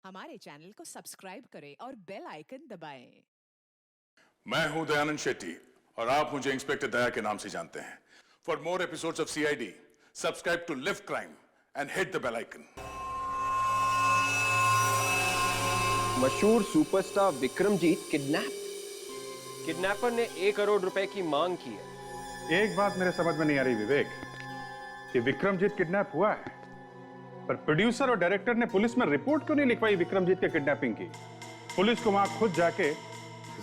हमारे चैनल को सब्सक्राइब करें और बेल आइकन दबाएं। मैं हूं दयानंद शेट्टी और आप मुझे इंस्पेक्टर दया के नाम से जानते हैं। For more episodes of CID subscribe to lift crime and hit the bell icon. मशहूर सुपरस्टार विक्रमजीत किडनैपर ने 1 करोड़ रुपए की मांग की है। एक बात मेरे समझ में नहीं आ रही विवेक, कि विक्रमजीत किडनैप हुआ है, पर प्रोड्यूसर और डायरेक्टर ने पुलिस में रिपोर्ट क्यों नहीं लिखवाई विक्रमजीत के किडनैपिंग की? पुलिस को वहां खुद जाके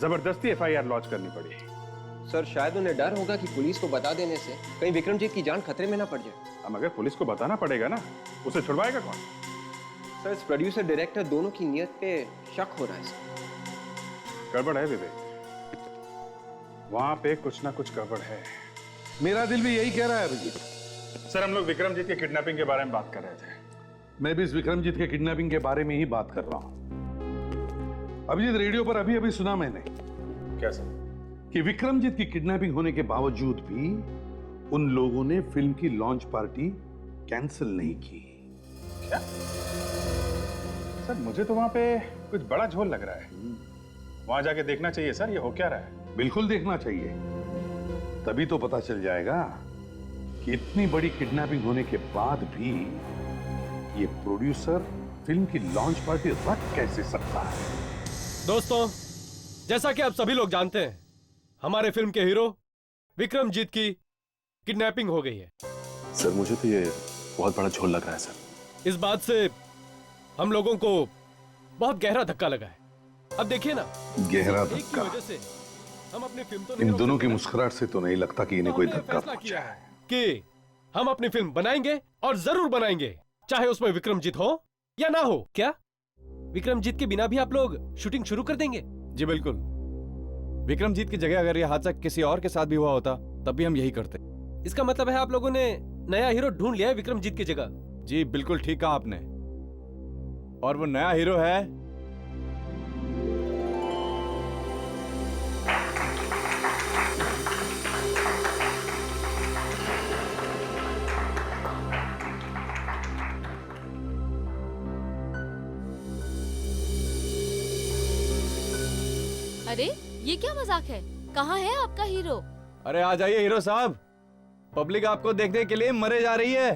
जबरदस्ती एफआईआर लॉन्च करनी पड़ी। सर, शायद उन्हें डर होगा कि पुलिस को बता देने से कहीं विक्रमजीत की जान खतरे में ना पड़ जाए। अब अगर पुलिस को बताना पड़ेगा ना, उसे छुड़वाएगा कौन? सर, इस प्रोड्यूसर डायरेक्टर दोनों की नीयत पे शक हो रहा है सर। गड़बड़ है विवेक, वहां पे कुछ ना कुछ गड़बड़ है। मेरा दिल भी यही कह रहा है अभिजीत। सर, हम लोग विक्रमजीत के किडनैपिंग के बारे में बात कर रहे थे। मैं भी इस विक्रमजीत के किडनैपिंग के बारे में ही बात कर रहा हूं। अभिजीत, रेडियो पर अभी अभी सुना मैंने। क्या सर? कि विक्रमजीत की किडनैपिंग होने के बावजूद भी उन लोगों ने फिल्म की लॉन्च पार्टी कैंसिल नहीं की। क्या? सर, मुझे तो वहां पे कुछ बड़ा झोल लग रहा है। वहां जाके देखना चाहिए सर, ये हो क्या रहा है। बिल्कुल देखना चाहिए, तभी तो पता चल जाएगा कि इतनी बड़ी किडनैपिंग होने के बाद भी ये प्रोड्यूसर फिल्म की लॉन्च पार्टी रख कैसे सकता है। दोस्तों, जैसा कि आप सभी लोग जानते हैं, हमारे फिल्म के हीरो विक्रमजीत की किडनैपिंग हो गई है। सर, मुझे तो ये बहुत बड़ा झोल लग रहा है सर। इस बात से हम लोगों को बहुत गहरा धक्का लगा है। अब देखिए ना, गहरा एक की धक्का। वजह से हम अपनी फिल्म तो इन नहीं दोनों रोक की सकते। मुस्कुराहट से तो नहीं लगता कि इन्हें कोई हमने धक्का फैसला किया पहुंचा है है। कि हम अपनी फिल्म बनाएंगे और जरूर बनाएंगे, चाहे उसमें विक्रमजीत हो या ना हो। क्या विक्रमजीत के बिना भी आप लोग शूटिंग शुरू कर देंगे? जी बिल्कुल। विक्रमजीत की जगह अगर यह हादसा किसी और के साथ भी हुआ होता तब भी हम यही करते। इसका मतलब है आप लोगों ने नया हीरो ढूंढ लिया है विक्रमजीत की जगह। जी बिल्कुल ठीक कहा आपने, और वो नया हीरो है अरे ये क्या मजाक है? कहाँ है आपका हीरो? अरे आ जाइए हीरो साहब, पब्लिक आपको देखने के लिए मरे जा रही है।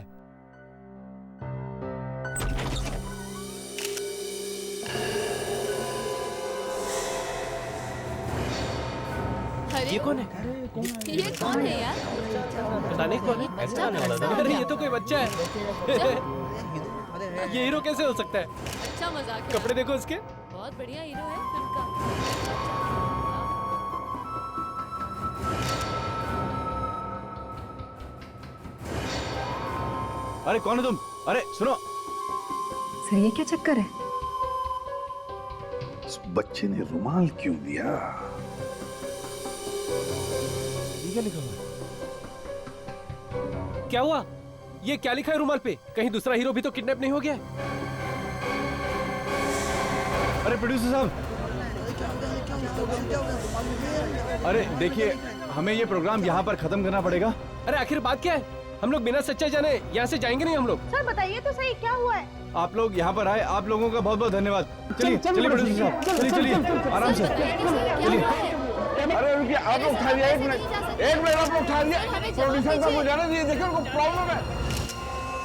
अरे ये कौन है? ये कौन है यार? पता नहीं कौन है। अच्छा मजाक अरे है। ये तो कोई बच्चा है। ये हीरो कैसे हो सकता है? अच्छा मजाक है। कपड़े देखो इसके। बहुत बढ़िया हीरो है फिल्म का। अरे कौन है तुम? अरे सुनो। सर, ये क्या चक्कर है? इस बच्चे ने रुमाल क्यों दिया? ये क्या लिखा हुआ है? क्या हुआ? ये क्या लिखा है रुमाल पे? कहीं दूसरा हीरो भी तो किडनैप नहीं हो गया है? अरे प्रोड्यूसर साहब, अरे देखिए, हमें ये प्रोग्राम यहाँ पर खत्म करना पड़ेगा। अरे आखिर बात क्या है? हम लोग बिना सच्चाई जाने यहाँ से जाएंगे नहीं हम लोग। सर बताइए तो सही, क्या हुआ है? आप लोग यहाँ पर आए, आप लोगों का बहुत बहुत धन्यवाद। चलिए चलिए प्रोड्यूसर साहब, चलिए चलिए आराम से चलिए। अरे रुकिए, आप लोग ठहरिए, एक मिनट आप लोग ठहरिए। प्रोड्यूसर साहब को जाने दीजिए, देखिए उनको प्रॉब्लम है।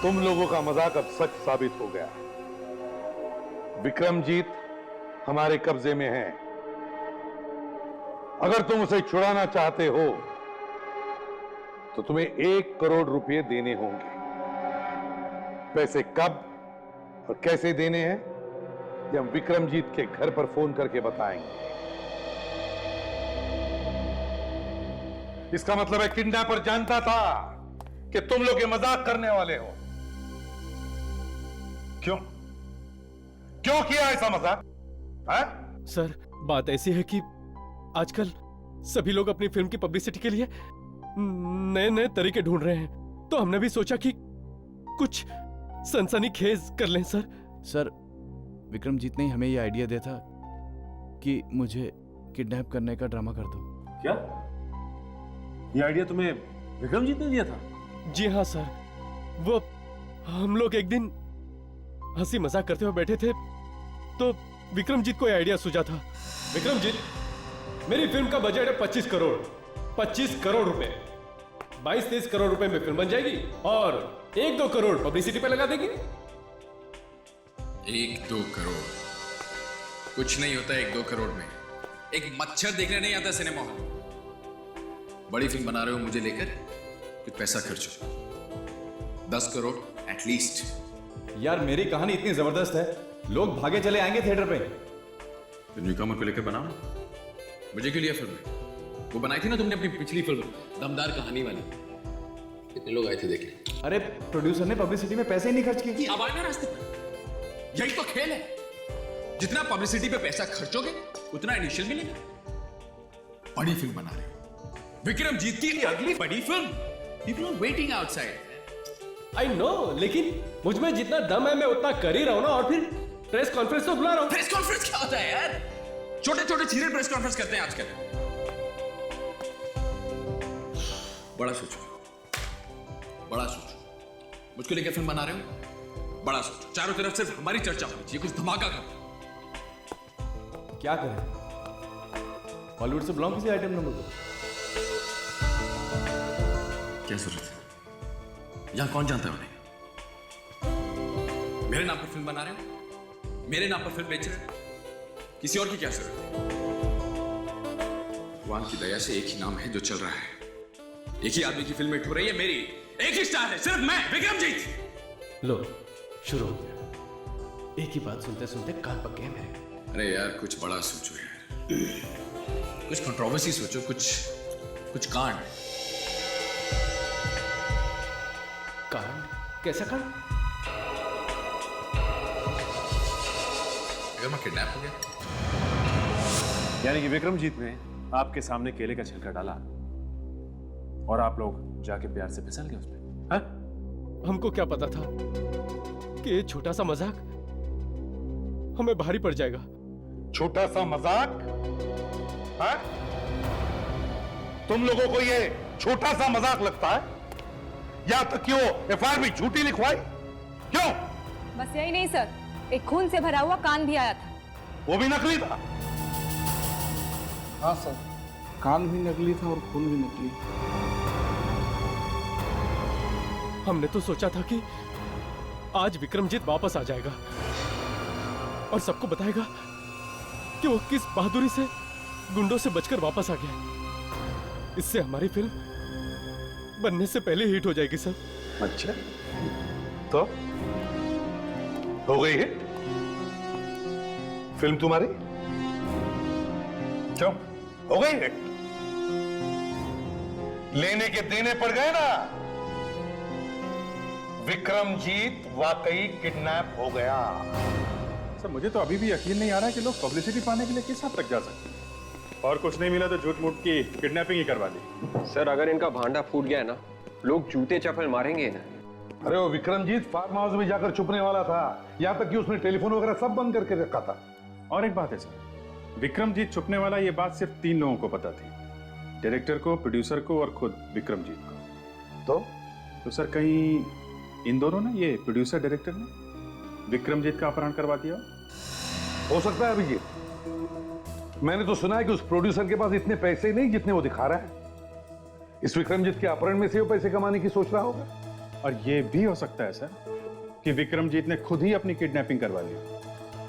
तुम लोगों का मजाक अब सच साबित हो गया। विक्रमजीत हमारे कब्जे में है। अगर तुम उसे छुड़ाना चाहते हो तो तुम्हें 1 करोड़ रुपए देने होंगे। पैसे कब और कैसे देने हैं ये हम विक्रमजीत के घर पर फोन करके बताएंगे। इसका मतलब है किडनैपर जानता था कि तुम लोग ये मजाक करने वाले हो। क्यों किया ऐसा मजाक? सर, बात ऐसी है कि आजकल सभी लोग अपनी फिल्म की पब्लिसिटी के लिए नए नए तरीके ढूंढ रहे हैं, तो हमने भी सोचा कि कुछ सनसनीखेज कर लें। सर, विक्रमजीत ने हमें ये आइडिया दिया था कि मुझे किडनैप करने का ड्रामा कर दो। क्या ये आइडिया तुम्हें विक्रमजीत ने दिया था? जी हाँ सर, वो हम लोग एक दिन हंसी मजाक करते हुए बैठे थे तो विक्रमजीत को आइडिया सूझा था। विक्रमजीत, मेरी फिल्म का बजट है 25 करोड़। 25 करोड़ रुपए, 22-23 करोड़ रुपए में फिल्म बन जाएगी और 1-2 करोड़ पब्लिसिटी पे लगा देगी। 1-2 करोड़ कुछ नहीं होता 1-2 करोड़ में। एक मच्छर देखने नहीं आता सिनेमा हॉल। बड़ी फिल्म बना रहे हो मुझे लेकर, कुछ पैसा खर्च हो। 10 करोड़ एटलीस्ट। यार मेरी कहानी इतनी जबरदस्त है, लोग भागे चले आएंगे थिएटर पे। न्यूकमर को लेकर बनाओ। मुझे क्यों लिया फिल्म? वो बनाई थी ना तुमने अपनी पिछली फिल्म, दमदार कहानी वाली। कितने लोग आए थे देखने? अरे प्रोड्यूसर ने पब्लिसिटी में पैसे ही नहीं खर्च किए। अब आए ना रास्ते पर। यही तो खेल है, जितना पब्लिसिटी पे पैसा खर्चोगे उतना इनिशियल मिलेगा। बड़ी फिल्म बना रहे हो, विक्रमजीत की अगली बड़ी film. People are waiting outside. I know, लेकिन मुझ में जितना दम है मैं उतना कर ही रहा हूं ना। और फिर प्रेस कॉन्फ्रेंस तो बुला रहा हूं। प्रेस कॉन्फ्रेंस क्या होता है यार? छोटे छोटे चीजें प्रेस कॉन्फ्रेंस करते हैं आजकल। बड़ा सोचो, बड़ा सोचो। मुझको लेकर फिल्म बना रहे हो, बड़ा सोचो। चारों तरफ सिर्फ हमारी चर्चा होनी चाहिए, कुछ धमाका करो। क्या करें? हॉलीवुड से बुलाऊं किसी आइटम नंबर को? क्या जरूरत है? यहां कौन जानता है उन्हें? मेरे नाम पर फिल्म बना रहे हो, मेरे नाम पर फिल्म बेच रहे हो, किसी और की क्या जरूरत है? भगवान की दया से एक ही नाम है जो चल रहा है। एक ही आदमी की फिल्म हिट हो रही है, मेरी। एक ही स्टार है, सिर्फ मैं, विक्रमजीत। लो, शुरू हो गया। एक ही बात सुनते सुनते कान पक गए मेरे। अरे यार कुछ बड़ा सोचो यार, कुछ कंट्रोवर्सी सोचो, कुछ कांड। कांड? कैसा कांड? अगर मैं किडनैप हो गया, यानी कि विक्रमजीत ने आपके सामने केले का छिलका डाला और आप लोग जाके प्यार से फिसल गए उसमें। हाँ? हमको क्या पता था कि ये छोटा सा मजाक हमें भारी पड़ जाएगा। छोटा सा मजाक? हाँ? तुम लोगों को ये छोटा सा मजाक लगता है? या तो क्यों एफआईआर भी झूठी लिखवाई? क्यों? बस यही नहीं सर, एक खून से भरा हुआ कान भी आया था। वो भी नकली था? हाँ सर, कान भी नकली था और खून भी नकली। हमने तो सोचा था कि आज विक्रमजीत वापस आ जाएगा और सबको बताएगा कि वो किस बहादुरी से गुंडों से बचकर वापस आ गया। इससे हमारी फिल्म बनने से पहले हिट हो जाएगी सर। अच्छा, तो हो गई है फिल्म तुम्हारी? क्यों हो गई है? लेने के देने पड़ गए ना। विक्रमजीत वाकई किडनैप हो गया। सर मुझे तो अभी भी यकीन नहीं आ रहा है कि लोग पब्लिसिटी पाने के लिए किस हद तक जा सकते हैं। और कुछ नहीं मिला तो झूठ मूठ की किडनैपिंग ही करवा दी। सर अगर इनका भांडा फूट गया ना, लोग जूते चप्पल मारेंगे ना। अरे वो विक्रमजीत फार्म हाउस में जाकर छुपने वाला था, यहां तक कि उसने टेलीफोन वगैरह सब बंद करके रखा था। और एक बात है सर, विक्रमजीत छुपने वाला ये बात सिर्फ 3 लोगों को पता थी, डायरेक्टर को, प्रोड्यूसर को और खुद विक्रमजीत को। तो सर कहीं इन दोनों ने, ये प्रोड्यूसर डायरेक्टर ने विक्रमजीत का अपहरण करवा दिया हो सकता है अभिजीत। मैंने तो सुना है कि उस प्रोड्यूसर के पास इतने पैसे ही नहीं जितने वो दिखा रहा है। इस विक्रमजीत के अपहरण में से वो पैसे कमाने की सोच रहा होगा। और ये भी हो सकता है सर कि विक्रमजीत ने खुद ही अपनी किडनैपिंग करवा ली।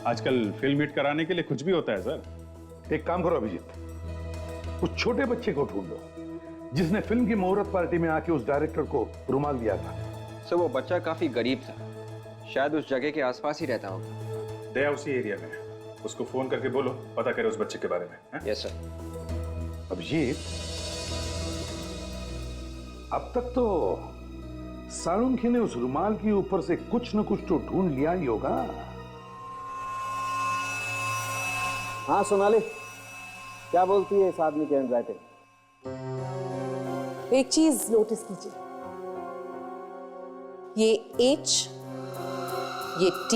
आजकल फिल्म हिट कराने के लिए कुछ भी होता है सर। एक काम करो अभिजीत, उस छोटे बच्चे को ढूंढो जिसने फिल्म की मुहूर्त पार्टी में आके उस डायरेक्टर को रुमाल दिया था। सर वो बच्चा काफी गरीब था, शायद उस जगह के आसपास ही रहता होगा। दया उसी एरिया में है, उसको फोन करके बोलो पता करे उस बच्चे के बारे में। Yes sir. अभिजीत, अब तक तो साळुंखे ने उस रुमाल के ऊपर से कुछ न कुछ तो ढूंढ लिया ही होगा। हाँ सोनाली, क्या बोलती है इस आदमी की हैंडराइटिंग? एक चीज नोटिस कीजिए, ये H, ये T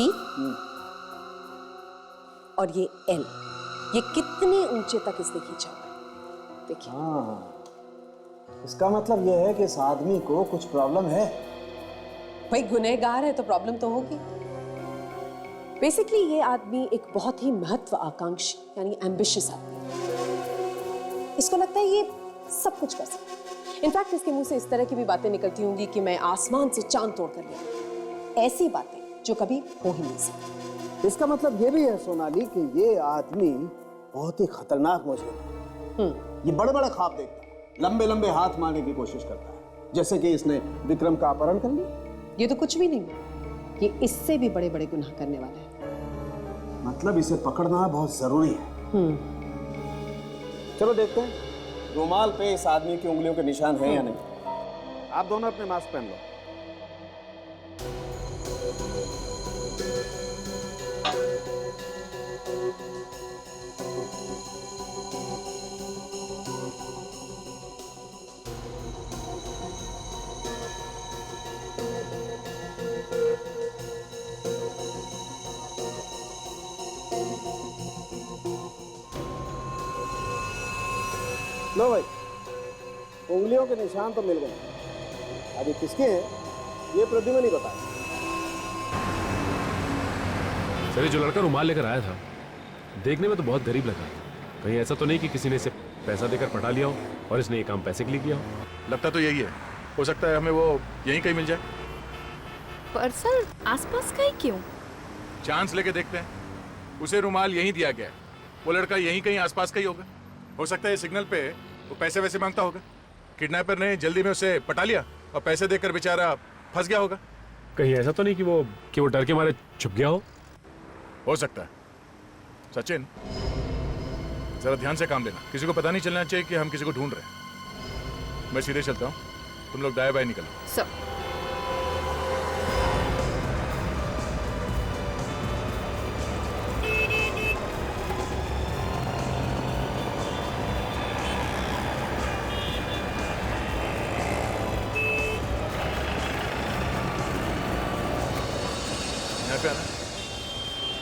और ये L, ये कितने ऊंचे तक इसने खींचा हुआ है देखिए। हाँ, इसका मतलब यह है कि इस आदमी को कुछ प्रॉब्लम है। भाई गुनहगार है तो प्रॉब्लम तो होगी। बेसिकली ये आदमी एक बहुत ही महत्वाकांक्षी यानी एम्बिशियस आदमी है। इसको लगता है ये सब कुछ कर सकता है। इनफैक्ट इसके मुंह से इस तरह की भी बातें निकलती होंगी कि मैं आसमान से चांद तोड़ कर लिया, ऐसी बातें जो कभी हो ही नहीं सकती। इसका मतलब ये भी है सोनाली कि ये आदमी बहुत ही खतरनाक मुजरिम है। ये बड़े बड़े ख्वाब देखता है, लंबे लंबे हाथ मारने की कोशिश करता है, जैसे कि इसने विक्रम का अपहरण कर लिया। ये तो कुछ भी नहीं, ये इससे भी बड़े बड़े गुनाह करने वाला है। मतलब इसे पकड़ना बहुत जरूरी है। चलो देखते हैं रुमाल पे इस आदमी की उंगलियों के निशान हैं या नहीं। आप दोनों अपने मास्क पहन लो। लो भाई, उंगलियों के निशान तो मिल गए। अभी किसके हैं ये प्रद्युम्न नहीं बताया। सर ये जो लड़का रुमाल लेकर आया था देखने में तो बहुत गरीब लगा। कहीं ऐसा तो नहीं कि किसी ने इसे पैसा देकर पटा लिया हो और इसने ये काम पैसे के लिए किया हो? लगता तो यही है। हो सकता है हमें वो यहीं कहीं मिल जाए। पर सर आसपास का ही क्यों? चांस लेके देखते हैं। उसे रुमाल यहीं दिया गया है, वो लड़का यहीं कहीं आसपास का ही होगा। हो सकता है सिग्नल पे वो पैसे वैसे मांगता होगा, किडनैपर ने जल्दी में उसे पटा लिया और पैसे देकर बेचारा फंस गया होगा। कहीं ऐसा तो नहीं कि वो डर के मारे छुप गया हो सकता है। सचिन जरा ध्यान से काम लेना, किसी को पता नहीं चलना चाहिए कि हम किसी को ढूंढ रहे हैं। मैं सीधे चलता हूँ, तुम लोग दाएं बाएं निकलो। सर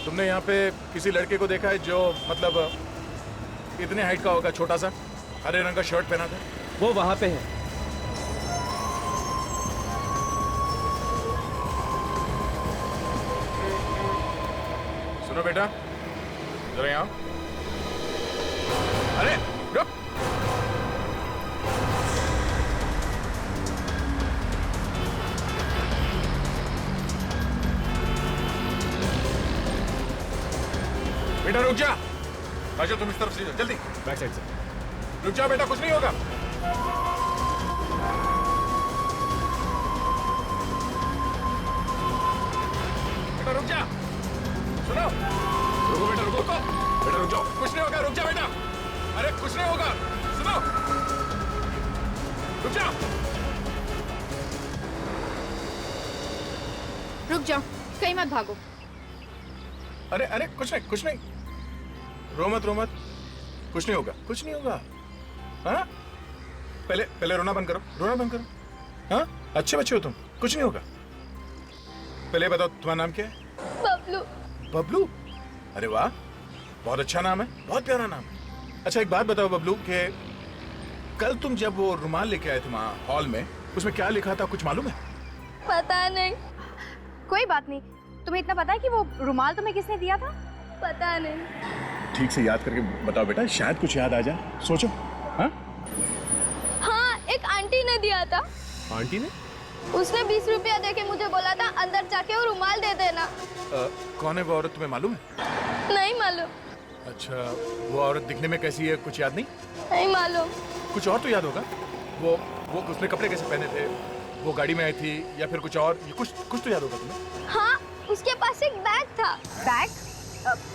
तुमने यहाँ पे किसी लड़के को देखा है जो मतलब इतने हाइट का होगा, छोटा सा, हरे रंग का शर्ट पहना था? वो वहां पे है। सुनो बेटा, जरा यहाँ। अरे रुक। बेटा रुक जा। राजू तुम इस तरफ से जल्दी। बैक साइड से। रुक जा बेटा, कुछ नहीं होगा। बेटा रुक जा। सुनो, रुको बेटा, रुको बेटा, रुक जाओ। कुछ नहीं होगा, रुक जा बेटा। अरे कुछ नहीं होगा, सुनो, रुक जा। रुक जाओ, कहीं मत भागो। अरे अरे कुछ नहीं। रो मत, कुछ नहीं होगा, कुछ नहीं होगा। हाँ, पहले रोना बंद करो। हाँ, अच्छे बच्चे हो तुम, कुछ नहीं होगा। पहले बताओ तुम्हारा नाम क्या है? बबलू। अरे वाह, बहुत अच्छा नाम है, बहुत प्यारा नाम है। अच्छा एक बात बताओ बबलू, कि कल तुम जब वो रुमाल लेके आए थे वहाँ हॉल में, उसमें क्या लिखा था, कुछ मालूम है? पता नहीं। कोई बात नहीं, तुम्हें इतना पता है कि वो रुमाल तुम्हें किसने दिया था? पता नहीं। ठीक से याद करके बताओ बेटा, शायद कुछ याद आ जाए, सोचो। हाँ, एक आंटी ने दिया था। आंटी ने? उसने 20 रुपया देके मुझे बोला था अंदर जाके वो रुमाल दे देना। कौन है वो औरत, तुम्हें मालूम है? नहीं मालूम। अच्छा, वो औरत दिखने में कैसी है, कुछ याद नहीं? नहीं मालूम। कुछ और तो याद होगा। वो उसने कपड़े कैसे पहने थे, वो गाड़ी में आई थी या फिर कुछ और, कुछ तो याद होगा तुम्हें? हाँ, उसके पास एक बैग था। बैग?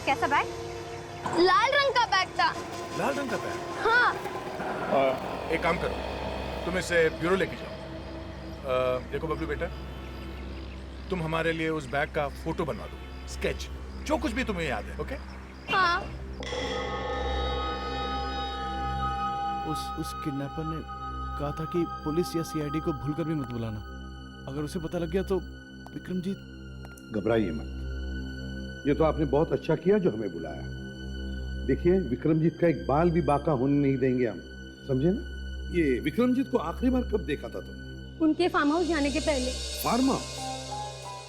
कैसा बैग? लाल रंग का बैग था। लाल रंग का बैग? हाँ। एक काम करो, तुम इसे ब्यूरो लेके जाओ। देखो बबलू बेटा, तुम हमारे लिए उस बैग का फोटो बनवा दो, स्केच, जो कुछ भी तुम्हें याद है। ओके? हाँ। उस किडनैपर ने कहा था कि पुलिस या सीआईडी को भूलकर भी मत बुलाना। अगर उसे पता लग गया तो विक्रमजीत। घबराइए मत, ये तो आपने बहुत अच्छा किया जो हमें बुलाया। देखिए, विक्रमजीत का एक बाल भी बाका होने नहीं देंगे हम, समझे ना? ये विक्रमजीत को आखिरी बार कब देखा था तुमने? उनके फार्म हाउस जाने के पहले। Farm house?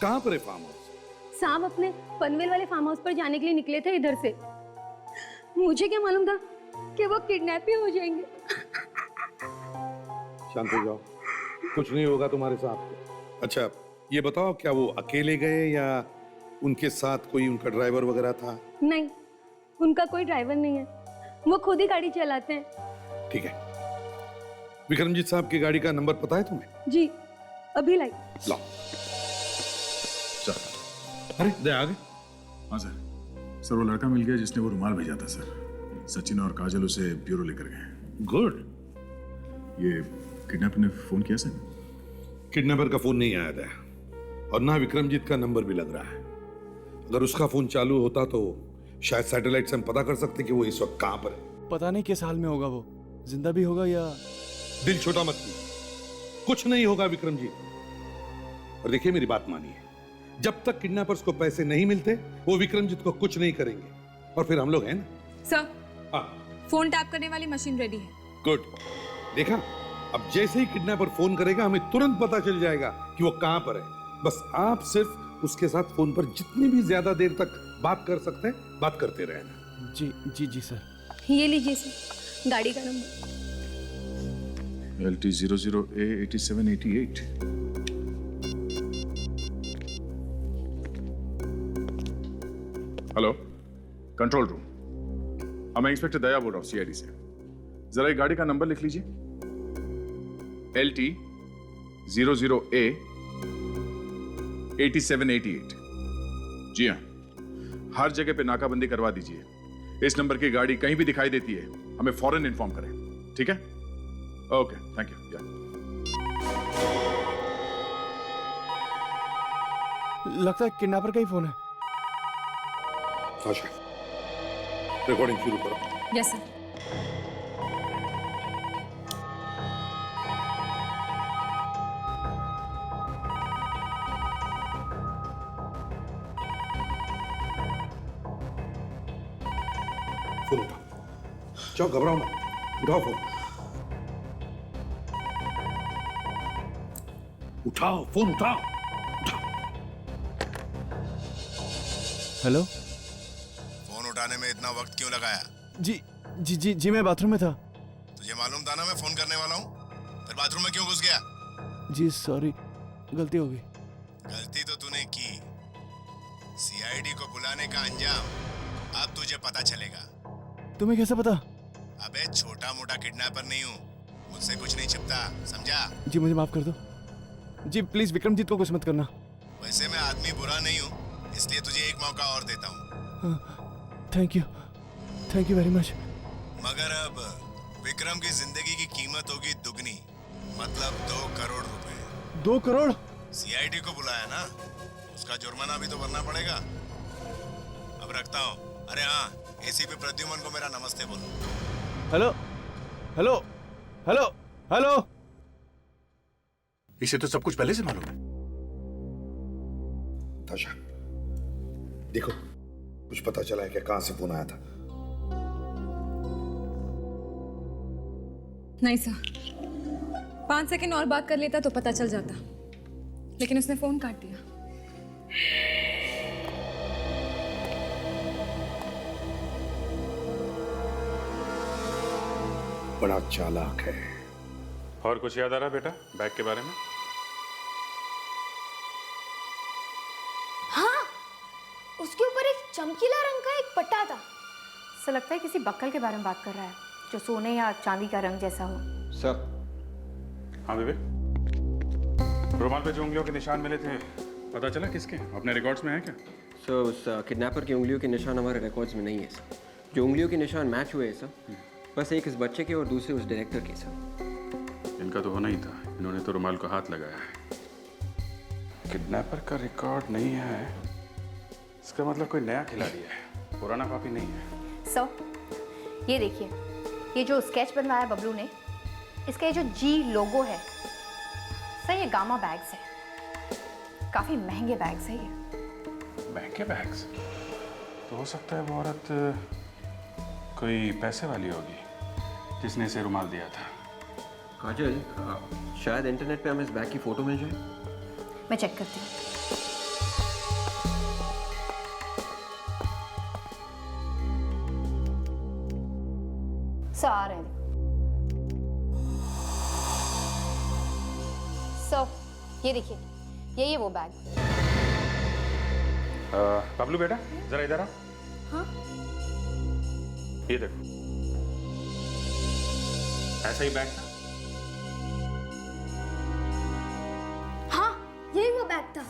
कहाँ पर है फार्म हाउस? सांप अपने पनवेल वाले फार्म हाउस पर जाने के लिए निकले थे इधर से। मुझे क्या मालूम था कि वो किडनैप ही हो जाएंगे। शांत हो जाओ, कुछ नहीं होगा तुम्हारे साथ। अच्छा ये बताओ, क्या वो अकेले गए या उनके साथ कोई उनका ड्राइवर वगैरह था? नहीं, उनका कोई ड्राइवर नहीं है, वो खुद ही गाड़ी चलाते हैं। ठीक है, विक्रमजीत साहब की गाड़ी का नंबर पता है तुम्हें? जी अभी लाई। लाओ। अरे दे आ गए। हाँ सर, वो लड़का मिल गया जिसने वो रुमाल भेजा था सर। सचिन और काजल उसे ब्यूरो लेकर गए। गुड। ये किडनैपर ने फोन किया सर? किडनैपर का फोन नहीं आया था और ना विक्रमजीत का नंबर भी लग रहा है। अगर उसका फोन चालू होता तो शायद सैटेलाइट से हम पता कर सकते कि वो इस वक्त कहां पर है। पता नहीं किस हाल में होगा, वो जिंदा भी होगा या। दिल छोटा मत कीजिए, कुछ नहीं होगा विक्रमजीत। और देखिए मेरी बात मानिए, जब तक किडनैपर्स को पैसे नहीं मिलते वो विक्रमजीत को कुछ नहीं करेंगे। और फिर हम लोग हैं ना। सर, हाँ फोन टैप करने वाली मशीन रेडी है। गुड। देखा, अब जैसे ही किडनैपर फोन करेगा हमें तुरंत पता चल जाएगा कि वो कहां पर है। बस आप सिर्फ उसके साथ फोन पर जितनी भी ज्यादा देर तक बात कर सकते हैं बात करते रहना। जी जी जी सर। ये लीजिए सर गाड़ी का number. LT 00A8788। Hello, control room. हाँ, मैं इंस्पेक्टर दया बोल रहा हूँ CID से। जरा ये गाड़ी का नंबर लिख लीजिए। LT 00A8788। जी हाँ, हर जगह पे नाकाबंदी करवा दीजिए। इस नंबर की गाड़ी कहीं भी दिखाई देती है हमें फौरन इन्फॉर्म करें, ठीक है? Okay, thank you. लगता है किडनैपर का ही फोन है। साशा, रिकॉर्डिंग शुरू करो। Yes sir. फोन उठाओ, जाओ घबराओ मत, उठाओ फोन। उठाओ फोन, उठाओ। हेलो। फोन उठाने में इतना वक्त क्यों लगाया? जी जी जी जी मैं बाथरूम में था। तुझे मालूम था ना मैं फोन करने वाला हूँ, फिर बाथरूम में क्यों घुस गया? जी सॉरी, गलती हो गई। गलती तो तूने की, CID को बुलाने का अंजाम अब तुझे पता चलेगा। तुम्हें कैसे पता? अबे छोटा मोटा किडनैपर नहीं हूँ, मुझसे कुछ नहीं छिपता, समझा? जी मुझे माफ कर दो। जी प्लीज विक्रमजीत को कुछ मत करना। वैसे मैं आदमी बुरा नहीं हूँ, इसलिए तुझे एक मौका और देता हूँ। Thank you very much. मगर अब विक्रम की जिंदगी की कीमत होगी दुगनी, मतलब 2 करोड़ रुपए। 2 करोड़? CID को बुलाया ना, उसका जुर्माना भी तो भरना पड़ेगा। अब रखता हूँ। अरे हाँ, ACP प्रद्युमन को मेरा नमस्ते बोल। Hello hello hello hello. इसे तो सब कुछ पहले से मालूम है। ताशा, देखो कुछ पता चला है क्या, कहां से फोन आया था? नहीं सर, 5 सेकंड और बात कर लेता तो पता चल जाता, लेकिन उसने फोन काट दिया। बड़ा चालाक है। और कुछ याद आ रहा बेटा बैग के बारे में? हाँ, उसके ऊपर एक चमकीला रंग का एक पट्टा था। ऐसा लगता है किसी बक्कल के बारे में बात कर रहा है, जो सोने या चांदी का रंग जैसा हो। सर। हाँ विवेक, रुमाल पे जो उंगलियों के निशान मिले थे पता चला किसके? अपने रिकॉर्ड्स में है क्या? सर उस किडनैपर की उंगलियों के निशान हमारे रिकॉर्ड्स में नहीं है सर। जो उंगलियों के निशान मैच हुए हैं सर, बस एक इस बच्चे के और दूसरे उस डायरेक्टर के सर। इनका तो होना ही था, इन्होंने तो रुमाल को हाथ लगाया है। किडनैपर का रिकॉर्ड नहीं है, इसका मतलब कोई नया खिलाड़ी है, पुराना कॉपी नहीं है। सर ये देखिए, ये जो स्केच बनवाया बबलू ने, इसका ये जो G लोगो है सर, ये गामा बैग्स है। काफी महंगे बैग्स है ये। महंगे बैग्स? तो हो सकता है वो औरत कोई पैसे वाली होगी जिसने इसे रुमाल दिया था। काजल, शायद इंटरनेट पे हमें इस बैग की फोटो मिल जाए। मैं चेक करती हूँ। सर आ रहे हैं। सर ये देखिए, यही है वो बैग। बबलू बेटा जरा इधर आ। हाँ ये देखो, ऐसा ही बैग था। हाँ, यही वो बैग था।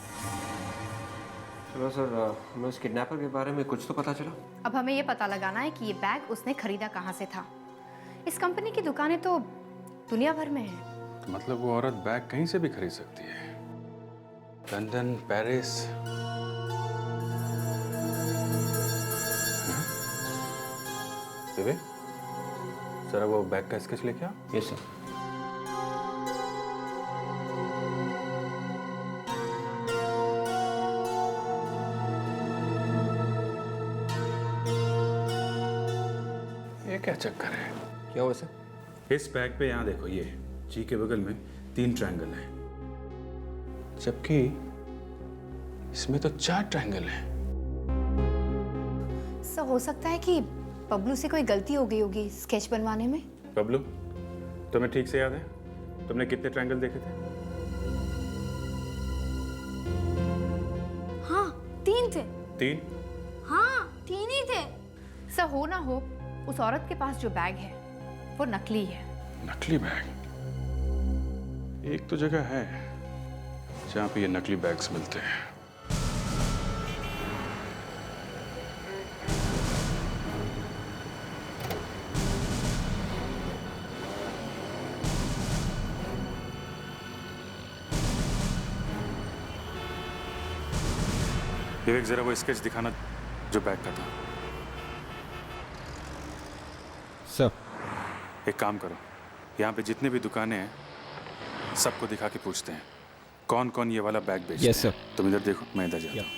चलो सर, हमें उस किडनैपर के बारे में कुछ तो पता चला। अब हमें ये पता लगाना है कि ये बैग उसने खरीदा कहाँ से था। इस कंपनी की दुकानें तो दुनिया भर में हैं। मतलब वो औरत बैग कहीं से भी खरीद सकती है? London, Paris. विवेक, जरा वो बैग का स्केच लेके आ। Yes sir. ये क्या चक्कर है? क्या हुआ सर? इस बैग पे यहाँ देखो, ये जी के बगल में 3 ट्रायंगल हैं, जबकि इसमें तो 4 ट्रायंगल हैं। सर हो सकता है कि बबलू से कोई गलती हो गई होगी स्केच बनवाने में। बबलू, तुम्हें ठीक से याद है तुमने कितने ट्रायंगल देखे थे? हाँ 3 थे। 3? हाँ 3 ही थे। सर हो ना हो, उस औरत के पास जो बैग है वो नकली है। नकली बैग? एक तो जगह है जहाँ पे ये नकली बैग्स मिलते हैं। विवेक, जरा वो स्केच दिखाना जो बैग का था। सर एक काम करो, यहाँ पे जितने भी दुकानें हैं सबको दिखा के पूछते हैं कौन कौन ये वाला बैग बेचता है। Yes sir. तुम इधर देखो, मैं इधर जाता हूँ।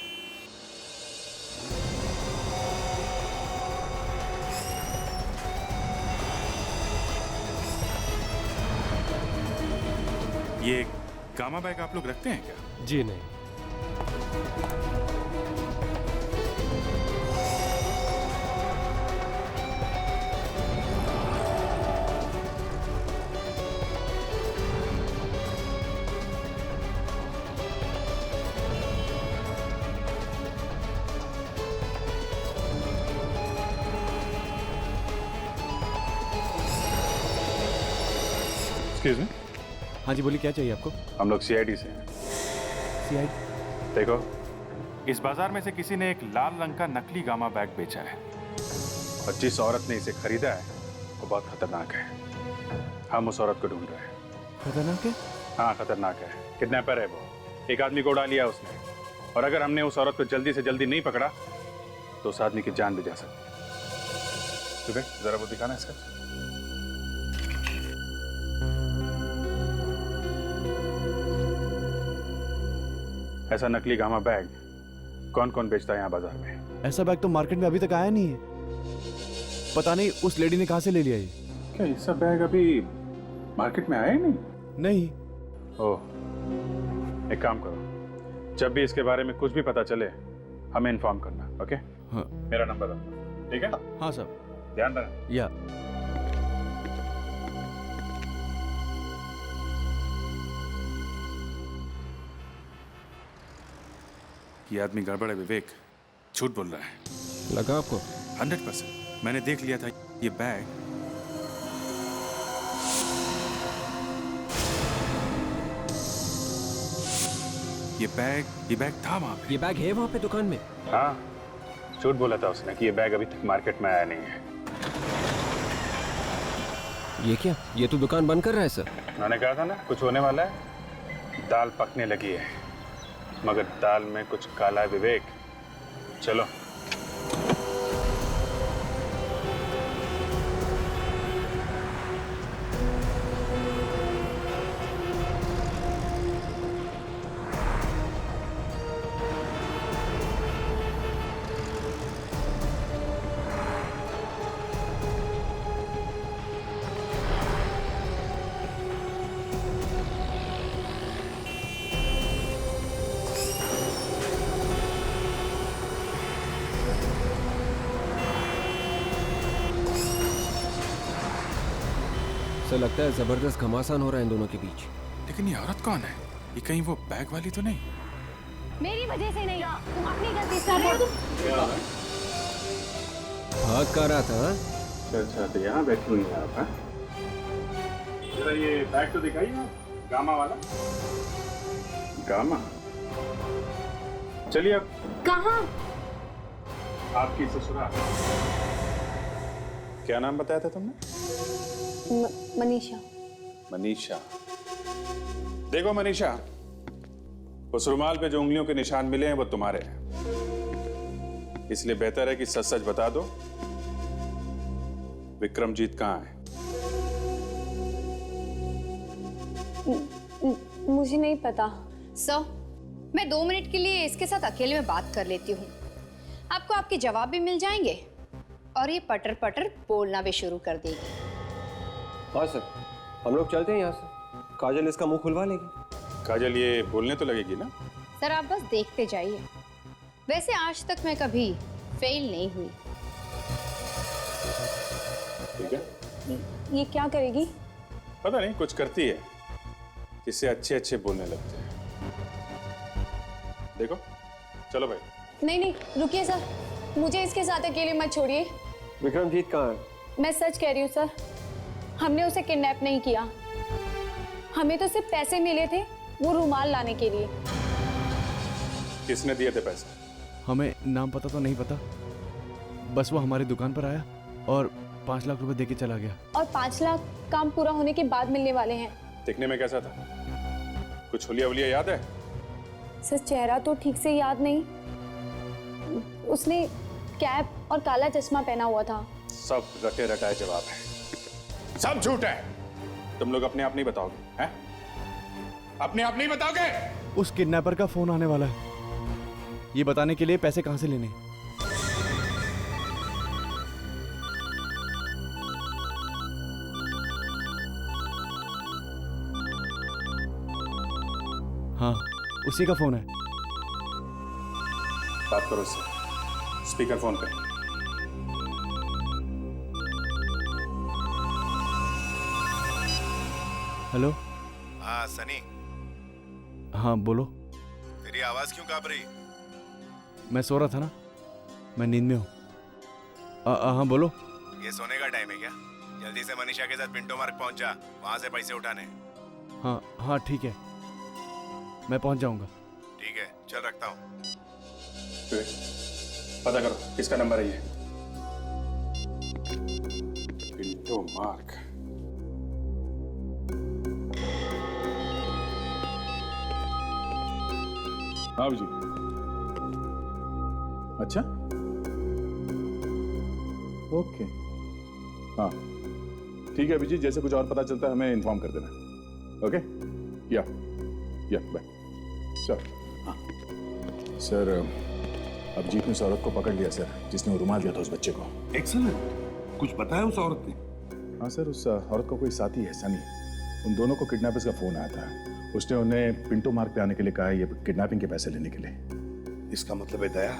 ये गामा बैग आप लोग रखते हैं क्या? जी नहीं। Excuse me. हाँ जी बोलिए, क्या चाहिए आपको? हम लोग सीआईडी से हैं। सीआईडी? देखो, इस बाजार में से किसी ने एक लाल रंग का नकली गामा बैग बेचा है और जिस औरत ने इसे खरीदा है वो बहुत खतरनाक है। हम उस औरत को ढूंढ रहे हैं। खतरनाक है? हाँ खतरनाक है, किडनैपर है वो। एक आदमी को उड़ा लिया उसने, और अगर हमने उस औरत को जल्दी से जल्दी नहीं पकड़ा तो उस आदमी की जान भी जा सकती है। ठीक है, जरा वो दिखाना इसका। ऐसा नकली गामा बैग कौन कौन बेचता है यहाँ बाजार में? ऐसा बैग तो मार्केट में अभी तक आया नहीं है। पता नहीं उस लेडी ने कहाँ से ले लिया ये। क्या ऐसा बैग अभी मार्केट में आया ही नहीं? नहीं। ओह, एक काम करो, जब भी इसके बारे में कुछ भी पता चले हमें इन्फॉर्म करना। ओके? हाँ। मेरा नंबर रखना, ठीक है? हाँ सर। ध्यान रखना। या ये आदमी गड़बड़ है विवेक, झूठ बोल रहा है। लगा आपको? 100%। मैंने देख लिया था ये बैग ये बैग था वहां पे। ये बैग है वहां पे दुकान में? हाँ, झूठ बोला था उसने कि ये बैग अभी तक मार्केट में आया नहीं है। ये क्या? ये तो दुकान बंद कर रहा है सर। मैंने कहा था ना कुछ होने वाला है। दाल पकने लगी है, मगर दाल में कुछ काला है विवेक। चलो। ऐसा लगता है जबरदस्त घमासान हो रहा है इन दोनों के बीच। लेकिन ये औरत कौन है? ये कहीं वो बैग वाली तो नहीं? मेरी वजह से नहीं, तुम अपनी गलती से भाग कर रहा था। अच्छा, तो यहाँ बैठी हुई हैं आप? जरा ये बैग तो दिखाइए, गामा वाला। गामा? चलिए अब। कहाँ? आपकी ससुराल। क्या नाम बताया था तुमने? मनीषा। मनीषा। देखो मनीषा, उस रुमाल पे जो उंगलियों के निशान मिले हैं वो तुम्हारे हैं, इसलिए बेहतर है कि सच सच बता दो, विक्रमजीत कहाँ है? मुझे नहीं पता सर। मैं 2 मिनट के लिए इसके साथ अकेले में बात कर लेती हूँ, आपको आपके जवाब भी मिल जाएंगे और ये पटर पटर बोलना भी शुरू कर देगी। हाँ सर, हम लोग चलते हैं यहाँ से। काजल इसका मुंह खुलवा लेगी। काजल ये बोलने तो लगेगी ना? सर आप बस देखते जाइए। वैसे आज तक मैं कभी फेल नहीं हुई। ठीक है। ये क्या करेगी? पता नहीं, कुछ करती है जिससे अच्छे अच्छे बोलने लगते हैं। देखो, चलो भाई। नहीं नहीं रुकिए सर, मुझे इसके साथ अकेले मत छोड़िए। विक्रमजीत कहाँ है? मैं सच कह रही हूँ सर, हमने उसे किडनैप नहीं किया। हमें तो सिर्फ पैसे मिले थे वो रुमाल लाने के लिए। किसने दिए थे पैसे? हमें नाम पता तो नहीं पता, बस वो हमारी दुकान पर आया और 5 लाख रुपए देके चला गया। और 5 लाख काम पूरा होने के बाद मिलने वाले हैं। दिखने में कैसा था? कुछ हुलिया वुलिया याद है? सर चेहरा तो ठीक से याद नहीं, उसने कैप और काला चश्मा पहना हुआ था। सब रटे रटाए जवाब है, सब झूठ है। तुम लोग अपने आप नहीं बताओगे हैं? अपने आप नहीं बताओगे? उस किडनैपर का फोन आने वाला है, ये बताने के लिए पैसे कहां से लेने। हाँ, उसी का फोन है। बात करो उससे, स्पीकर फोन पे। हेलो। हाँ सनी। हाँ बोलो। तेरी आवाज क्यों कांप रही? मैं सो रहा था ना, मैं नींद में हूँ। हाँ बोलो। ये सोने का टाइम है क्या? जल्दी से मनीषा के साथ पिंटो मार्ग पहुंच जा, वहां से पैसे उठाने। हाँ ठीक है, मैं पहुंच जाऊंगा। ठीक है, चल रखता हूँ। पता करो किसका नंबर है ये। पिंटो मार्ग। हाँ जी। अच्छा, ओके। हाँ ठीक है अभिजीत, जैसे कुछ और पता चलता है हमें इन्फॉर्म कर देना। ओके, या बाय। सर। हाँ सर, अभिजीत ने उस औरत को पकड़ लिया सर, जिसने वो रुमाल दिया था उस बच्चे को। एक्सीलेंट। कुछ बताया उस औरत ने? हाँ सर, उस औरत का कोई साथी है सनी, उन दोनों को किडनैपर्स का फोन आया था। उसने उन्हें पिंटो मार्ग पे आने के लिए कहा है, ये किडनैपिंग के पैसे लेने के लिए। इसका मतलब है दया,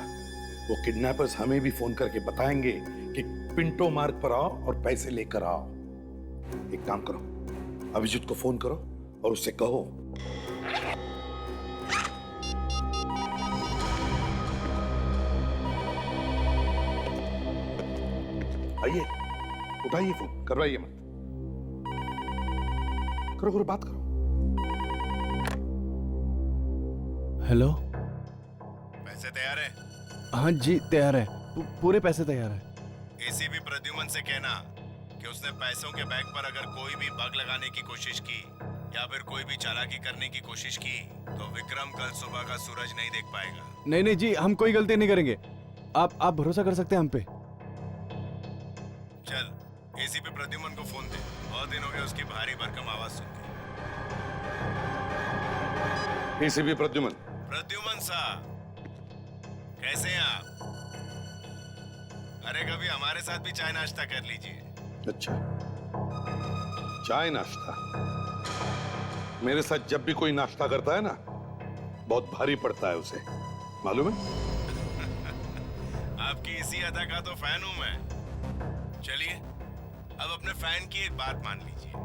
वो किडनैपर्स हमें भी फोन करके बताएंगे कि पिंटो मार्ग पर आओ और पैसे लेकर आओ। एक काम करो, अभिजीत को फोन करो और उससे कहो आइए, उठाइए फोन, करवाइए मत। करो बात करो। हेलो। पैसे तैयार है? हाँ जी तैयार है, पूरे पैसे तैयार है। एसीपी प्रद्युमन से कहना कि उसने पैसों के बैग पर अगर कोई भी बग लगाने की कोशिश की या फिर कोई भी चालाकी करने की कोशिश की तो विक्रम कल सुबह का सूरज नहीं देख पाएगा। नहीं जी, हम कोई गलती नहीं करेंगे, आप भरोसा कर सकते हैं हम पे। चल एसीपी प्रद्युमन को फोन दे, बहुत दिन हो गए उसकी भारी भरकम आवाज सुन के। एसीपी प्रद्युमन साहब, कैसे हैं आप? अरे कभी हमारे साथ भी चाय नाश्ता कर लीजिए। अच्छा, चाय नाश्ता? मेरे साथ जब भी कोई नाश्ता करता है ना, बहुत भारी पड़ता है उसे, मालूम है? आपकी इसी अदा का तो फैन हूं मैं। चलिए अब अपने फैन की एक बात मान लीजिए,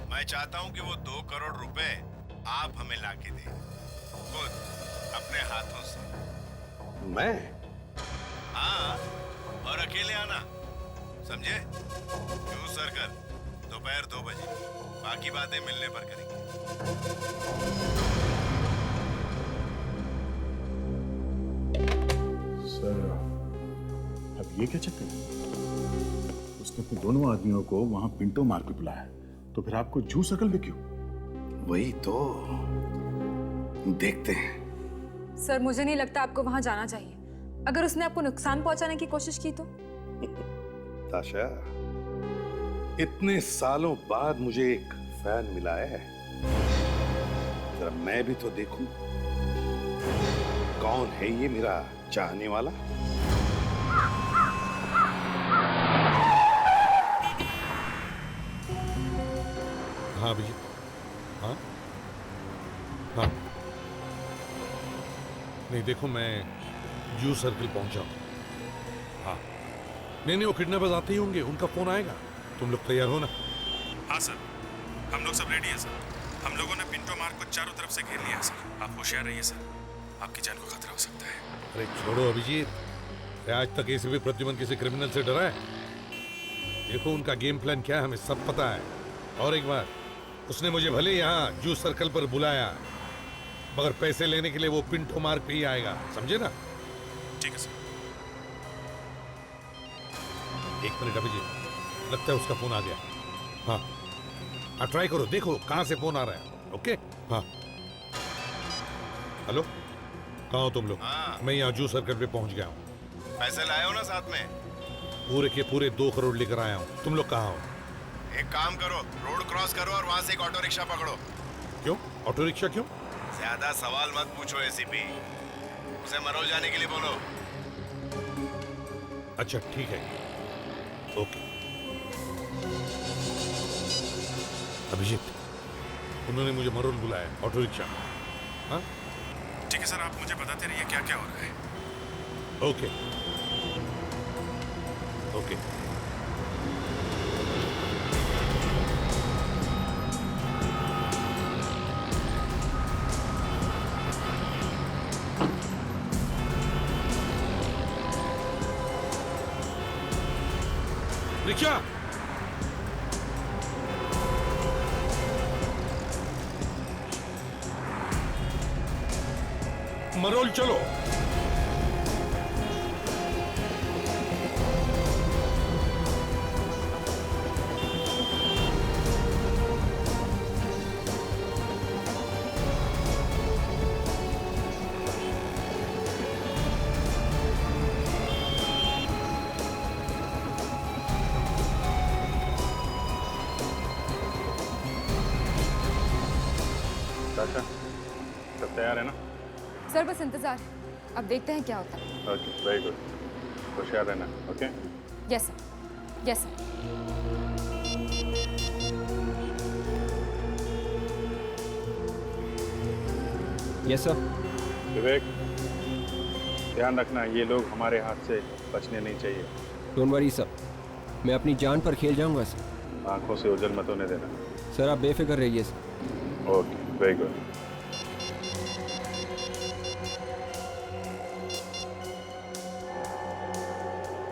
मैं चाहता हूं कि वो 2 करोड़ रुपए आप हमें लाके दें, खुद अपने हाथों से। मैं? हाँ, और अकेले आना, समझे? न्यूज़ सर्कल, दोपहर 2 बजे। बाकी बातें मिलने पर करेंगे। सर, अब ये क्या चक्कर है? उसने अपने दोनों आदमियों को वहां पिंटो मार के बुलाया, तो फिर आपको जू सर्कल में क्यों? वही तो देखते हैं। सर मुझे नहीं लगता आपको वहां जाना चाहिए। अगर उसने आपको नुकसान पहुंचाने की कोशिश की तो? ताशा, इतने सालों बाद मुझे एक फैन मिला है, जरा मैं भी तो देखूं कौन है ये मेरा चाहने वाला। हाँ भैया, हाँ हाँ, नहीं देखो मैं जू सर्कल पहुंचा हूं। हाँ नहीं वो किडनैपर्स आते ही होंगे, उनका फोन आएगा। तुम लोग तैयार हो ना? हाँ सर, हम लोग सब रेडी हैं सर। हम लोगों ने पिंटो मार्ग को चारों तरफ से घेर लिया है सर। आप होशियार रहिए सर, आपकी जान को खतरा हो सकता है। अरे छोड़ो अभिजीत, आज तक एसीपी प्रद्युमन किसी क्रिमिनल से डरा है? देखो उनका गेम प्लान क्या है हमें सब पता है। और एक बार, उसने मुझे भले यहाँ जू सर्कल पर बुलाया, मगर पैसे लेने के लिए वो पिंटो मार्ग पे ही आएगा, समझे ना? ठीक है सर। एक मिनट अभिजीत, लगता है उसका फोन आ गया। हाँ हाँ, ट्राई करो, देखो कहां से फोन आ रहा है। ओके हाँ, हेलो, कहाँ हो तुम लोग? मैं यहाँ जू सर्कल पे पहुंच गया हूँ। पैसे लाए हो ना साथ में? पूरे के पूरे 2 करोड़ लेकर आया हूँ। तुम लोग कहाँ हो? एक काम करो, रोड क्रॉस करो और वहां से एक ऑटो रिक्शा पकड़ो। क्यों ऑटो रिक्शा क्यों? ज्यादा सवाल मत पूछो एसीपी, उसे मरोल जाने के लिए बोलो। अच्छा ठीक है, ओके। अभिजीत, उन्होंने मुझे मरोल बुलाया, ऑटो रिक्शा। हाँ ठीक है सर, आप मुझे बताते रहिए क्या क्या हो रहा है। Okay okay. रिक्शा, मरोल चलो। ताशा, सब तैयार है ना? सर बस इंतजार, अब देखते हैं क्या होता है। ओके, वेरी गुड, होशियार रहना। Okay? Yes sir, yes sir. Yes sir. Vivek, ध्यान रखना, ये लोग हमारे हाथ से बचने नहीं चाहिए। डोंट वरी सर, मैं अपनी जान पर खेल जाऊंगा सर। आंखों से ओझल मत होने देना। सर आप बेफिक्र रहिए sir. Okay, very good.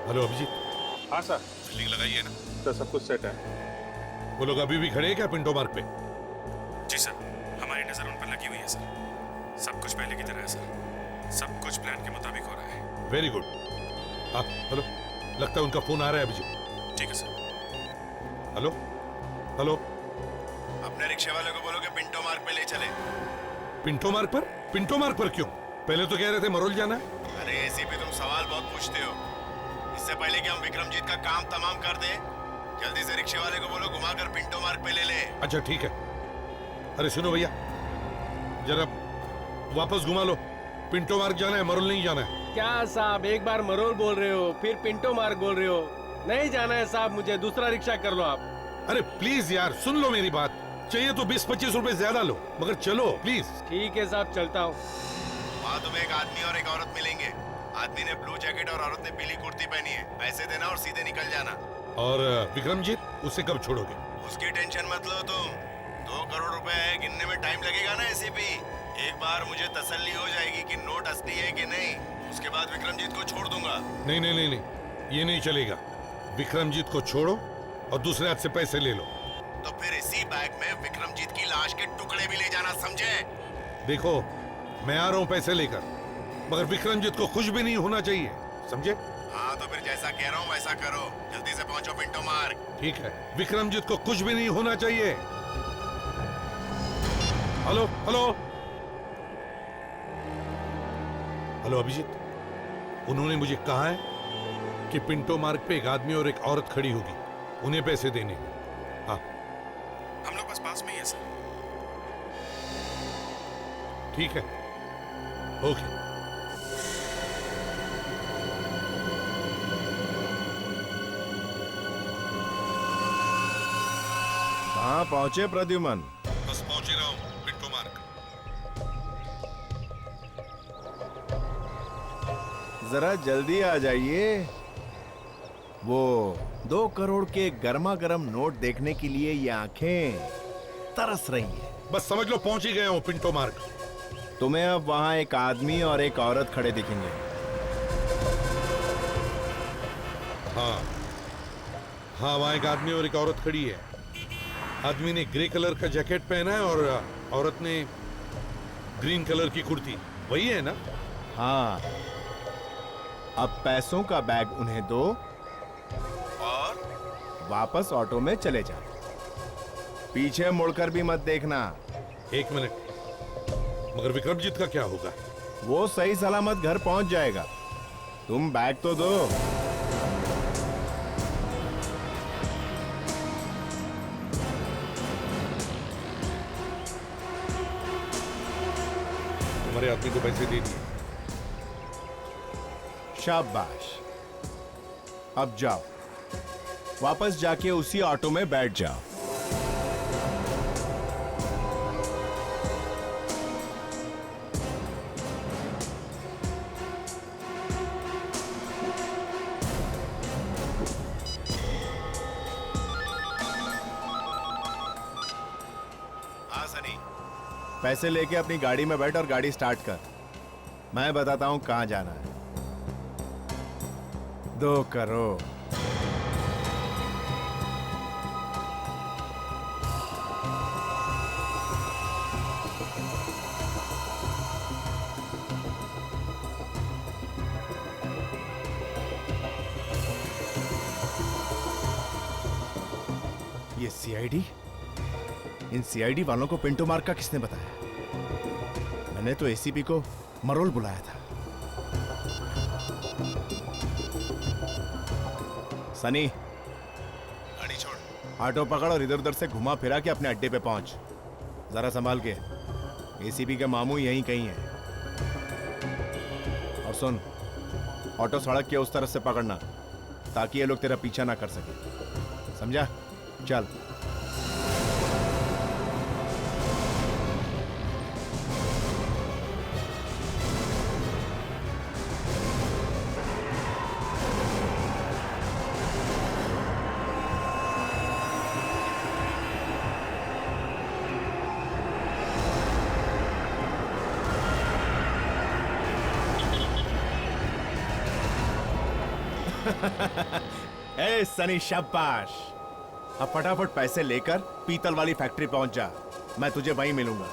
Hello Abhijit. हाँ सर। फील्डिंग लगाइए ना? सर सब कुछ सेट है। वो लोग अभी भी खड़े हैं क्या पिंटो मार्ग पे? जी सर, हमारी नजर उन पर लगी हुई है सर। सब कुछ पहले की तरह है सर, सब कुछ प्लान के मुताबिक हो रहा है। Very good. हाँ हेलो, लगता है उनका फोन आ रहा है अभिजीत। ठीक है सर। हेलो हेलो, अपने रिक्शे वाले को बोलो कि पिंटो मार्ग पे ले चले। पिंटो मार्ग पर? पिंटो मार्ग पर क्यों? पहले तो कह रहे थे मरोल जाना है। अरे एसीपी, तुम सवाल बहुत पूछते हो। इससे पहले कि हम विक्रमजीत का काम तमाम कर दें, जल्दी से रिक्शे वाले को बोलो घुमाकर पिंटो मार्ग पे ले ले। अच्छा ठीक है। अरे सुनो भैया, जरा वापस घुमा लो। पिंटो मार्ग जाना है, मरोल नहीं जाना है। क्या साहब, एक बार मरोल बोल रहे हो, फिर पिंटो मार्ग बोल रहे हो। नहीं जाना है साहब, मुझे दूसरा रिक्शा कर लो आप। अरे प्लीज यार, सुन लो मेरी बात। चाहिए तो 20-25 रुपए ज्यादा लो, मगर चलो प्लीज। ठीक है साहब, चलता हूँ। वहाँ तुम्हें एक आदमी और एक औरत मिलेंगे। आदमी ने ब्लू जैकेट और औरत ने पीली कुर्ती पहनी है। पैसे देना और सीधे निकल जाना। और विक्रमजीत, उसे कब छोड़ोगे? उसकी टेंशन मत लो तुम। 2 करोड़ रुपए है, गिनने में टाइम लगेगा ना एसीपी। एक बार मुझे तसल्ली हो जाएगी कि नोट असली है कि नहीं, उसके बाद विक्रमजीत को छोड़ दूंगा। नहीं नहीं नहीं नहीं, ये नहीं चलेगा। विक्रमजीत को छोड़ो और दूसरे हाथ से पैसे ले लो। तो फिर इसी बैग में विक्रमजीत की लाश के टुकड़े भी ले जाना, समझे? देखो, मैं आ रहा हूँ पैसे लेकर, मगर विक्रमजीत को कुछ भी नहीं होना चाहिए, समझे? हाँ तो फिर जैसा कह रहा हूँ वैसा करो। जल्दी से पहुंचो पिंटो मार्ग। ठीक है, विक्रमजीत को कुछ भी नहीं होना चाहिए। हेलो हेलो हेलो अभिजीत, उन्होंने मुझे कहा है कि पिंटो मार्ग पे एक आदमी और एक औरत खड़ी होगी, उन्हें पैसे देने। हाँ, हम लोग बस पास में ही है सर। ठीक है, ओके। कहाँ पहुंचे प्रद्युमन? बस पहुंच ही रहा हूँ पिंटो मार्ग। जरा जल्दी आ जाइए। वो 2 करोड़ के गर्मा गर्म नोट देखने के लिए ये आंखें तरस रही है। बस समझ लो पहुंच ही गया हूँ पिंटो मार्ग। तुम्हें अब वहां एक आदमी और एक औरत खड़े दिखेंगे। हाँ हाँ, वहां एक आदमी और एक औरत खड़ी है। आदमी ने ग्रे कलर का जैकेट पहना है और औरत ने ग्रीन कलर की कुर्ती। वही है ना? हाँ, अब पैसों का बैग उन्हें दो और वापस ऑटो में चले जाओ। पीछे मुड़कर भी मत देखना। 1 मिनट, मगर विक्रमजीत का क्या होगा? वो सही सलामत घर पहुंच जाएगा। तुम बैग तो दो। तुम्हारे आदमी को पैसे दे दिए। शाबाश, अब जाओ, वापस जाके उसी ऑटो में बैठ जाओ। हाँ सनी, पैसे लेके अपनी गाड़ी में बैठ और गाड़ी स्टार्ट कर। मैं बताता हूं कहां जाना है। 2 करोड़। ये सीआईडी? इन सीआईडी वालों को पिंटो मार्ग का किसने बताया? मैंने तो एसीपी को मरोल बुलाया था। सनी, गाड़ी छोड़, ऑटो पकड़ और इधर उधर से घुमा फिरा के अपने अड्डे पे पहुंच। जरा संभाल के, एसीपी के मामू यहीं कहीं है। और सुन, ऑटो सड़क के उस तरफ से पकड़ना ताकि ये लोग तेरा पीछा ना कर सके, समझा? चल। ए सनी, शाबाश। अब फटाफट पैसे लेकर पीतल वाली फैक्ट्री पहुंच जा। मैं तुझे वहीं मिलूंगा।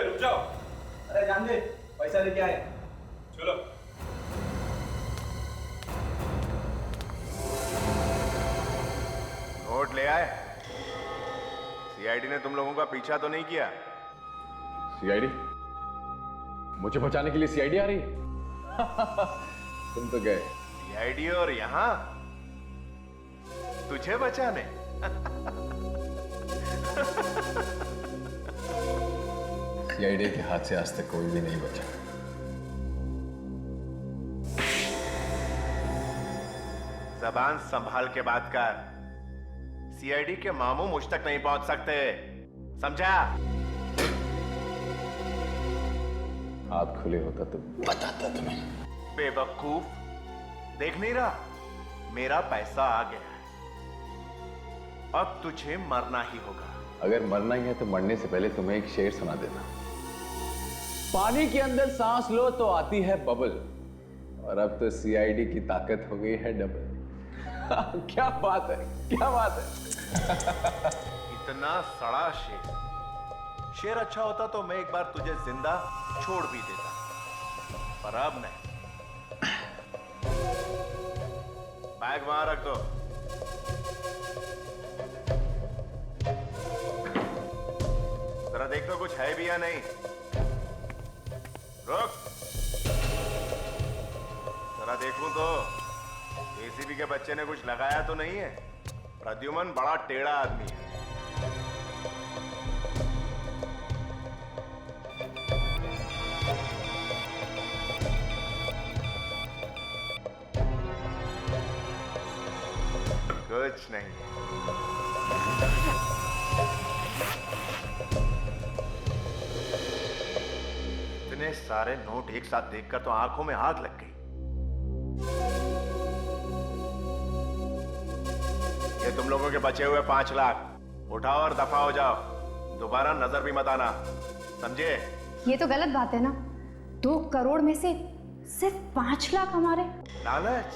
रुक जाओ। अरे जान दे, पैसा लेके आए। चलो। नोट ले आए? सीआईडी ने तुम लोगों का पीछा तो नहीं किया? सीआईडी? मुझे बचाने के लिए सीआईडी आ रही है? तुम तो गए। सीआईडी और यहां तुझे बचाने? सीआईडी के हाथ से आज तक कोई भी नहीं बचा। जबान संभाल के बात कर। सीआईडी के मामू मुझ तक नहीं पहुंच सकते, समझा? हाथ खुले होता तो बताता तुम्हें। बेवकूफ, देख नहीं रहा? मेरा पैसा आ गया है, अब तुझे मरना ही होगा। अगर मरना ही है तो मरने से पहले तुम्हें एक शेर सुना देता। पानी के अंदर सांस लो तो आती है बबल, और अब तो सीआईडी की ताकत हो गई है डबल। क्या बात है, क्या बात है। इतना सड़ा शेर, शेर अच्छा होता तो मैं एक बार तुझे जिंदा छोड़ भी देता, पर अब नहीं। बैग वहां रख दो। जरा देख दो कुछ है भी या नहीं। रुक, जरा देखूं तो एसीबी के बच्चे ने कुछ लगाया तो नहीं है? प्रद्युमन बड़ा टेढ़ा आदमी है। कुछ नहीं। इतने सारे नोट एक साथ देखकर तो आंखों में आग लग गई। ये तुम लोगों के बचे हुए 5 लाख उठाओ और दफा हो जाओ, दोबारा नजर भी मत आना, समझे? ये तो गलत बात है ना, 2 करोड़ में से सिर्फ 5 लाख हमारे। लालच,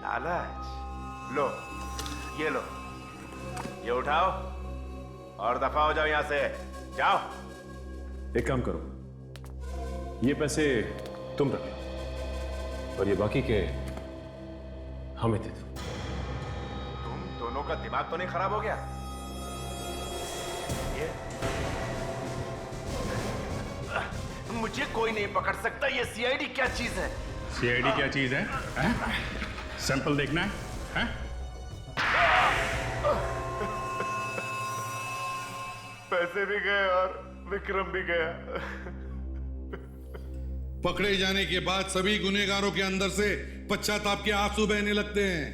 लालच। लो, ये लो, ये उठाओ और दफा हो जाओ यहां से, जाओ। एक काम करो, ये पैसे तुम रख लो और ये बाकी के हमें दे दो। तुम दोनों का दिमाग तो नहीं खराब हो गया? ये मुझे कोई नहीं पकड़ सकता। ये सीआईडी क्या चीज है? सीआईडी क्या चीज है? सैंपल देखना है? पैसे भी गए और विक्रम भी गया। पकड़े जाने के बाद सभी गुनहगारों के अंदर से पश्चाताप के आंसू बहने लगते हैं,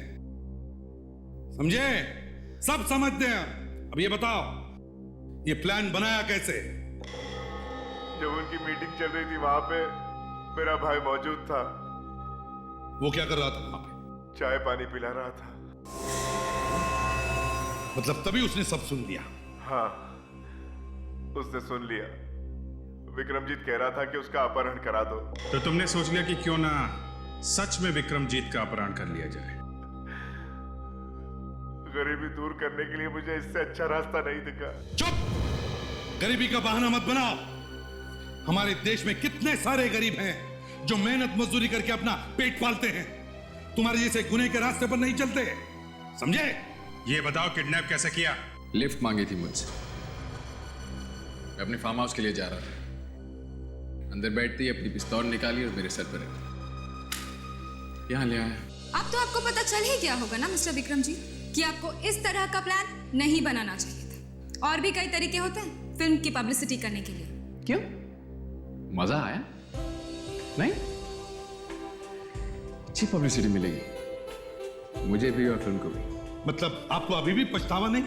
समझे? सब समझते हैं। अब ये बताओ, ये प्लान बनाया कैसे? जब उनकी मीटिंग चल रही थी वहां पे मेरा भाई मौजूद था। वो क्या कर रहा था वहां पे? चाय पानी पिला रहा था। मतलब तभी उसने सब सुन लिया? हाँ, उसने सुन लिया। विक्रमजीत कह रहा था कि उसका अपहरण करा दो। तो तुमने सोच लिया कि क्यों ना सच में विक्रमजीत का अपहरण कर लिया जाए। गरीबी दूर करने के लिए मुझे इससे अच्छा रास्ता नहीं दिखा। चुप! गरीबी का बहाना मत बनाओ। हमारे देश में कितने सारे गरीब हैं जो मेहनत मजदूरी करके अपना पेट पालते हैं, तुम्हारे जैसे गुने के रास्ते पर नहीं चलते, समझे? ये बताओ, किडनैप कैसे किया? लिफ्ट मांगी थी मुझसे। मैं अपने फार्म हाउस के लिए जा रहा था। अंदर बैठते ही अपनी पिस्तौल निकाली और मेरे सर पर रखी। यहाँ ले आया। अब तो आपको पता चल ही गया होगा ना मिस्टर विक्रम जी कि आपको इस तरह का प्लान नहीं बनाना चाहिए था। और भी कई तरीके होते हैं फिल्म की पब्लिसिटी करने के लिए। क्यों? मजा आया? नहीं? अच्छी पब्लिसिटी मिलेगी मुझे भी और फिल्म को भी। मतलब आपको अभी भी पछतावा नहीं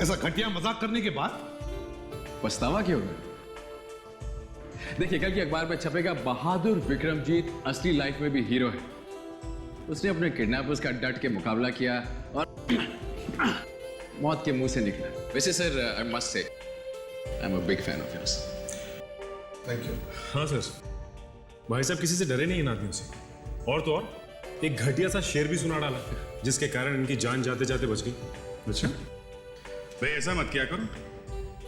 ऐसा घटिया मजाक करने के बाद? पछतावा क्यों होगा? देखिए, कल के अखबार में छपेगा बहादुर विक्रमजीत असली लाइफ में भी हीरो है। उसने अपने किडनैपर्स का डट के मुकाबला किया और मौत के मुंह से निकला। वैसे sir, I must say I am a big fan of yours. Thank you. हाँ सर, भाई साहब किसी से डरे नहीं इन आदमियों से। और तो और एक घटिया सा शेर भी सुना डाला जिसके कारण इनकी जान जाते जाते बच गई। अच्छा भाई, ऐसा मत किया करो,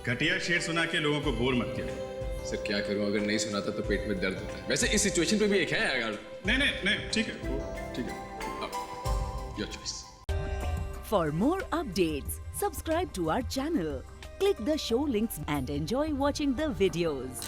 घटिया शेर सुना के लोगों को बोर मत किया। सर क्या करूं, अगर नहीं सुनाता तो पेट में दर्द होता है। वैसे इस सिचुएशन पे भी एक है यार। नहीं, ठीक है, ठीक है। Your choice. For more updates, subscribe to our channel, click the show links and enjoy watching the videos.